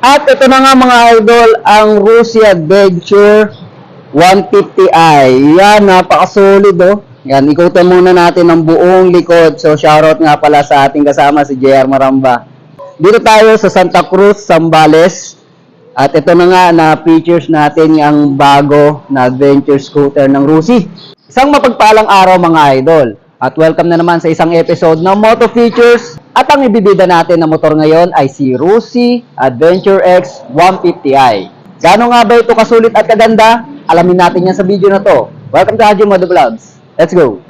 At ito na nga mga idol, ang Rusi Adventure 150i. Yan, napakasolid oh. Yan, ikutan muna natin ang buong likod. So, shoutout nga pala sa ating kasama, si JR Maramba. Dito tayo sa Santa Cruz, Zambales. At ito na nga na features natin yung bago na adventure scooter ng Rusi. Isang mapagpalang araw mga idol. At welcome na naman sa isang episode ng Moto Features. At ang ibibida natin na motor ngayon ay si Rusi Adventure X 150i. Gaano nga ba ito kasulit at kaganda? Alamin natin yan sa video na to. Welcome to Haji Moto Vlogs. Let's go!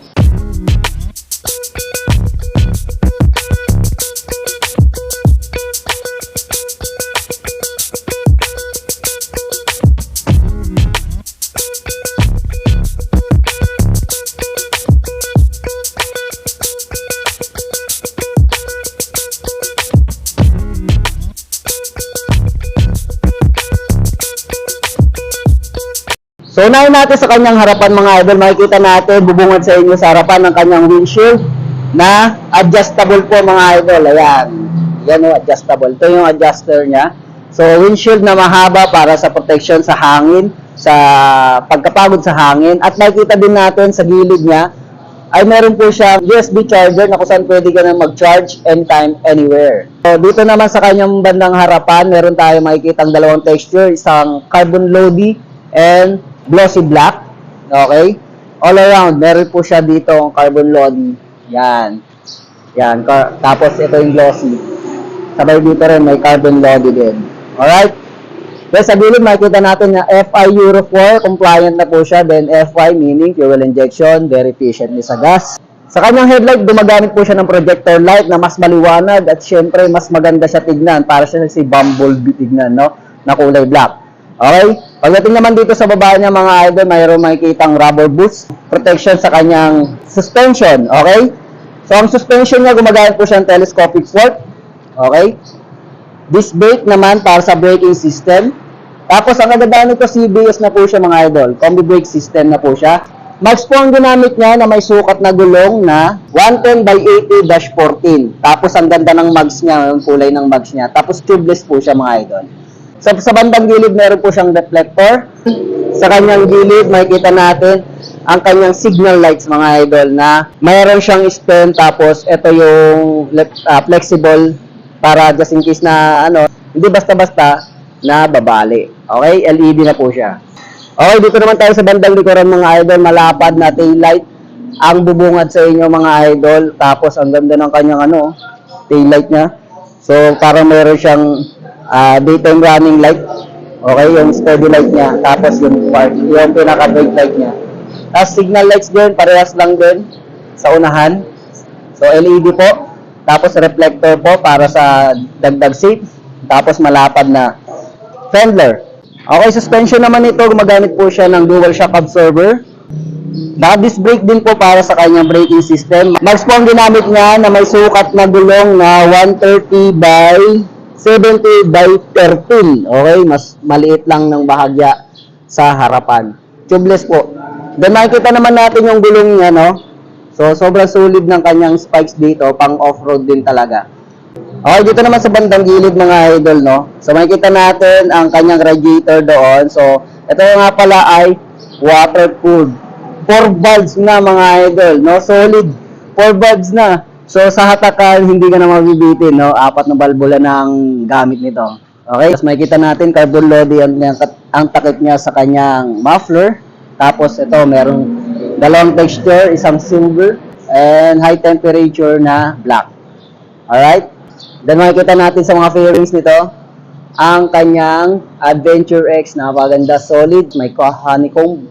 So, unahin natin sa kanyang harapan mga idol, makikita natin, bubungad sa inyo sa harapan ng kanyang windshield na adjustable po mga idol. Ayan. Yan o, adjustable. Ito yung adjuster niya. So, windshield na mahaba para sa protection sa hangin, sa pagkapagod sa hangin. At makikita din natin sa gilid niya, ay meron po siya USB charger na kung saan pwede ka na mag-charge anytime, anywhere. So, dito naman sa kanyang bandang harapan, meron tayo makikita ang dalawang texture, isang carbon lodi and glossy black. Okay? All around, meron po siya dito ang carbon lodi. Yan. Yan. Tapos ito yung glossy. Sabay dito rin may carbon lodi din. Alright? Then sa gilid, makikita natin na FI Euro 4, compliant na po siya. Then FI meaning fuel injection, very efficiently sa gas. Sa kanyang headlight, gumagamit po siya ng projector light na mas maliwanag at syempre mas maganda siya tignan. Para siya si Bumblebee tignan, no? Na kulay black. Okay? Pagdating naman dito sa baba niya mga idol, mayroon makikitang rubber boost protection sa kanyang suspension. Okay? So, ang suspension niya, gumagamit po siya ng telescopic fork. Okay? Disc brake naman para sa braking system. Tapos, ang nagdadaan nito, CBS na po siya mga idol. Combi brake system na po siya. Max po ang ginamit niya na may sukat na gulong na 110/80-14. Tapos, ang ganda ng mags niya, yung kulay ng mags niya. Tapos, tubeless po siya mga idol. Sa bandang gilid, meron po siyang reflector. Sa kanyang gilid, makikita natin ang kanyang signal lights, mga idol, na mayroon siyang stand. Tapos, ito yung flexible para just in case na, hindi basta-basta na babali. Okay? LED na po siya. Okay, dito naman tayo sa bandang likuran, mga idol. Malapad na tail light ang bubungad sa inyo, mga idol. Tapos, ang ganda ng kanyang, tail light niya. So, parang mayroon siyang daytime running light. Okay, yung steady light niya. Tapos yung pinaka-brake light niya. Tapos signal lights din, parehas lang din sa unahan. So LED po. Tapos reflector po para sa dagdag safe. Tapos malapad na fender. Okay, suspension naman ito, gumagamit po siya ng dual shock absorber. Disc brake din po para sa kanyang braking system. Max po ang ginamit niya na may sukat na gulong na 130/70/13. Okay, mas maliit lang ng bahagya sa harapan. Tubeless po. Then makikita naman natin yung gulong niya, no? So, sobrang solid ng kanyang spikes dito, pang off-road din talaga. Okay, dito naman sa bandang gilid mga idol, no? So, makikita natin ang kanyang radiator doon. So, ito nga pala ay watercooled. 4 valves na mga idol, no? Solid. 4 valves na. So, sa hatakan, hindi ka na mabibitin, no? 4 na balbula ng gamit nito. Okay? Tapos, makikita natin, carbon lodi ang takip niya sa kanyang muffler. Tapos, ito, merong dalawang texture, isang silver, and high temperature na black. Alright? Then, makikita natin sa mga fairings nito, ang kanyang Adventure X, napaganda, solid, may honeycomb,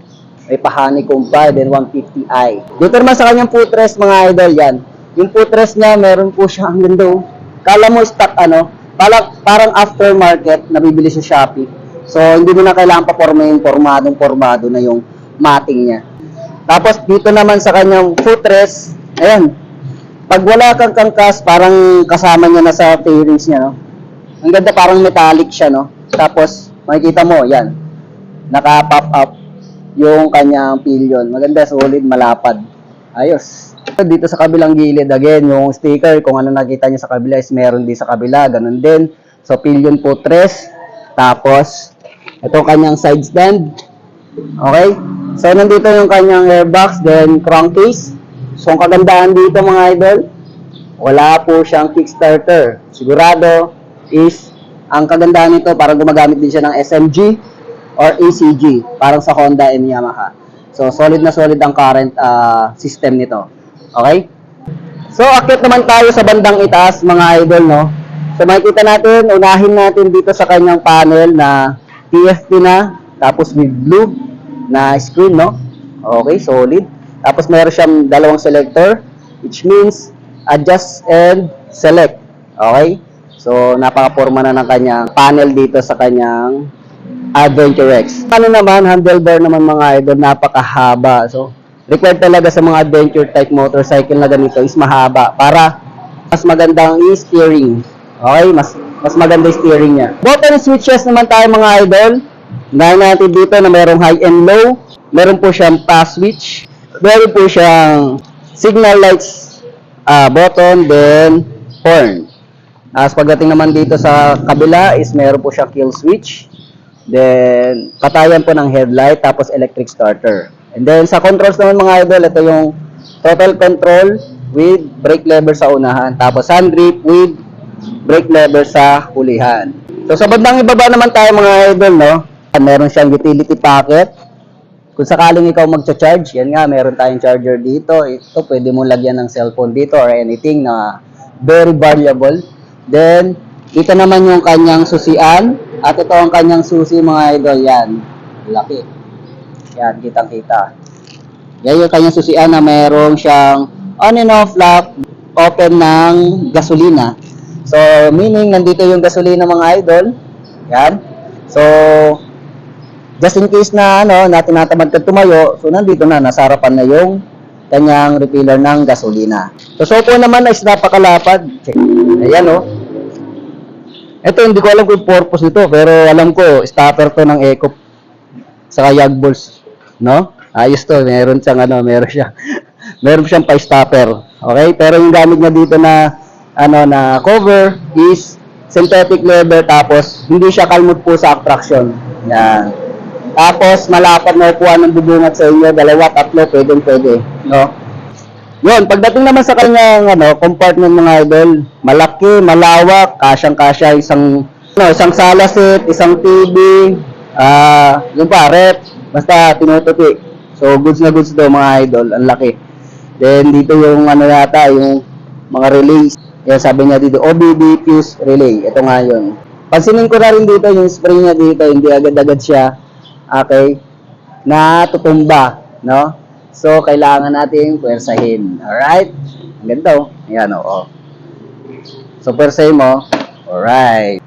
may pa-honeycomb pa, then 150i. Dito naman sa kanyang footrest, mga idol, yan. Yung footrest niya, meron po siya ang ganda. Kala mo stock, parang aftermarket, nabibili sa Shopee. So, hindi mo na kailangan pa-formahin, pormadong-pormado na yung mating niya. Tapos, dito naman sa kanyang footrest, ayan, pag wala kang kangkas, parang kasama niya na sa fairings niya, no? Ang ganda, parang metallic siya, no? Tapos, makikita mo, yan, naka-pop up yung kanyang pillion. Maganda, solid, malapad. Ayos. Dito sa kabilang gilid, again, yung sticker, kung ano nakita niyo sa kabila is meron din sa kabila, ganun din. So, pillion po 3. Tapos, ito kanyang side stand. Okay? So, nandito yung kanyang airbox, then crankcase. So, ang kagandahan dito mga idol, wala po siyang kickstarter. Sigurado is, ang kagandahan nito, parang gumagamit din siya ng SMG or ACG, parang sa Honda and Yamaha. So, solid na solid ang current system nito. Okay? So, akit naman tayo sa bandang itaas, mga idol, no? So, makikita natin, unahin natin dito sa kanyang panel na TFT na, tapos with blue na screen, no? Okay, solid. Tapos, meron siyang dalawang selector, which means adjust and select. Okay? So, napaka-forma na ng kanyang panel dito sa kanyang Adventure X. Ano naman, handlebar naman mga idol, napakahaba. So, required talaga sa mga adventure type motorcycle na ganito is mahaba para mas magandang steering. Okay, mas maganda yung steering niya. Button switches naman tayo mga idol. Unahin natin dito na merong high and low. Meron po siyang pass switch. Meron po siyang signal lights button, then horn. As pagdating naman dito sa kabila is meron po siyang kill switch. Then, katayan po ng headlight, tapos electric starter. And then, sa controls naman mga idol, ito yung total control with brake lever sa unahan. Tapos, hand grip with brake lever sa hulihan. So, sa bandang ibaba naman tayo mga idol, no? Meron siyang utility packet. Kung sakaling ikaw magcha-charge, yan nga, meron tayong charger dito. Ito, pwede mo lagyan ng cellphone dito or anything na very valuable. Then, ito naman yung kanyang susian. At ito ang kanyang susi mga idol. Yan. Laki. Yan. Kitang-kita. Yan yung kanyang susian na mayroong siyang on and off lock open ng gasolina. So, meaning nandito yung gasolina mga idol. Yan. So, just in case na tinatamad ka tumayo, so nandito na, nasa harapan na yung kanyang refiller ng gasolina. So, po naman is napakalapad. Check. Ayan o. Ito, hindi ko alam kung purpose nito, pero alam ko, stopper to ng Eco sa Yag Balls, no? Ayos to, meron siyang pa-stopper. Okay? Pero yung gamit niya dito na na cover is synthetic leather, tapos hindi siya kalmot po sa traction. Yan. Tapos malapad na upuan ng bubungat sa inyo, 2, 3, pwede, no? Yun, pagdating naman sa kanyang compartment mga idol, malaki, malawak, kasyang-kasya isang sala set, isang TV, yun pa, rep, basta tinutupi. So, goods na goods daw mga idol, ang laki. Then, dito yung yata, yung mga relays. Yan, sabi niya dito, OBD fuse relay. Ito nga yun. Pansinin ko na rin dito, yung spring niya dito, hindi agad-agad siya, okay, na tutumba, no? So, kailangan natin puwersahin. Alright? Ang ganda o. Ayan o. So, puwersahin mo. Alright.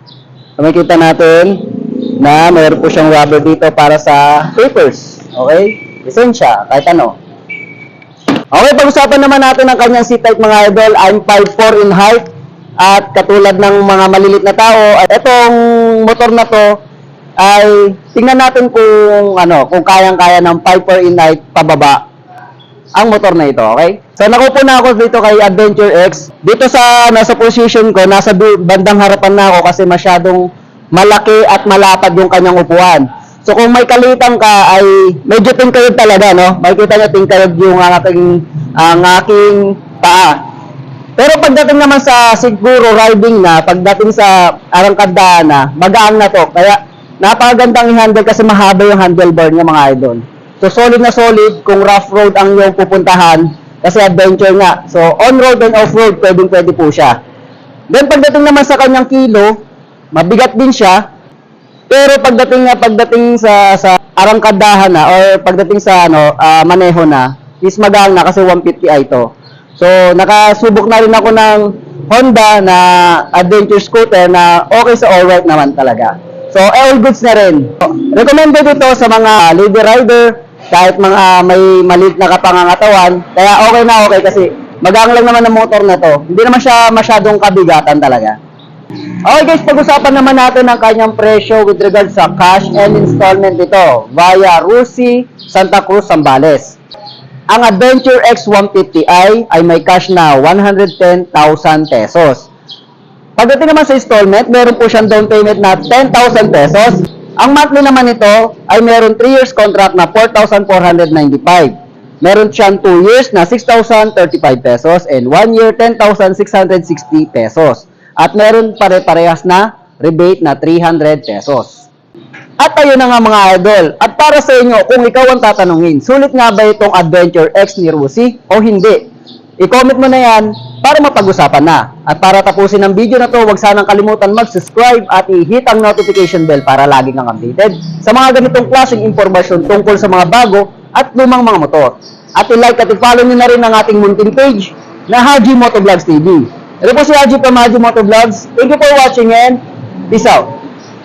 So, makikita natin na mayroon po siyang rubber dito para sa papers. Okay? Lisensya. Kahit ano. Okay, pag-usapan naman natin ang kanyang seat height mga idol. I'm 5'4" in height. At katulad ng mga malilit na tao, at itong motor na to ay tingnan natin kung kayang-kaya ng 5'4" in height pababa ang motor na ito, okay? So, nakupo na ako dito kay Adventure X. Dito nasa position ko, nasa bandang harapan na ako kasi masyadong malaki at malapad yung kanyang upuan. So, kung may kalitan ka, ay medyo tingkayod talaga, no? Makikita nyo tingkayod yung aking paa. Pero pagdating naman sa siguro riding na, pagdating sa arangkadaan na, magaan na to. Kaya, napakagandang i-handle kasi mahaba yung handlebar niya mga idol. So, solid na solid kung rough road ang iyong pupuntahan kasi adventure nga. So, on-road and off-road, pwede po siya. Then, pagdating naman sa kanyang kilo, mabigat din siya. Pero pagdating sa arangkadahan na or pagdating sa maneho na, is magaan na kasi 150i ito. So, nakasubok na rin ako ng Honda na adventure scooter na okay sa all-right naman talaga. So, all goods na rin. Recommended ito sa mga lady rider, kahit mga may maliit na kapangangatawan, kaya okay kasi magaan lang naman ang motor na to. Hindi naman siya masyadong kabigatan talaga. Okay guys, pag-usapan naman natin ang kanyang presyo with regards sa cash and installment nito via Rusi, Santa Cruz, Zambales. Ang Adventure X 150i ay may cash na 110,000 pesos. Pagdating naman sa installment, meron po siyang down payment na 10,000 pesos. Ang monthly naman nito ay meron 3 years contract na 4,495. Meron siyang 2 years na 6,035 pesos and 1 year 10,660 pesos. At meron pare-parehas na rebate na 300 pesos. At ayun na nga mga idol. At para sa inyo, kung ikaw ang tatanungin, sulit nga ba itong Adventure X ni Rusi o hindi? I-comment mo na yan para mapag-usapan na. At para tapusin ang video na to, huwag sanang kalimutan mag-subscribe at i-hit ang notification bell para lagi kang updated sa mga ganitong klaseng impormasyon tungkol sa mga bago at lumang mga motor. At i-like at i-follow nyo na rin ang ating munting page na Haji Motovlogs TV. Ito po si Haji from Haji Motovlogs. Thank you for watching and peace out.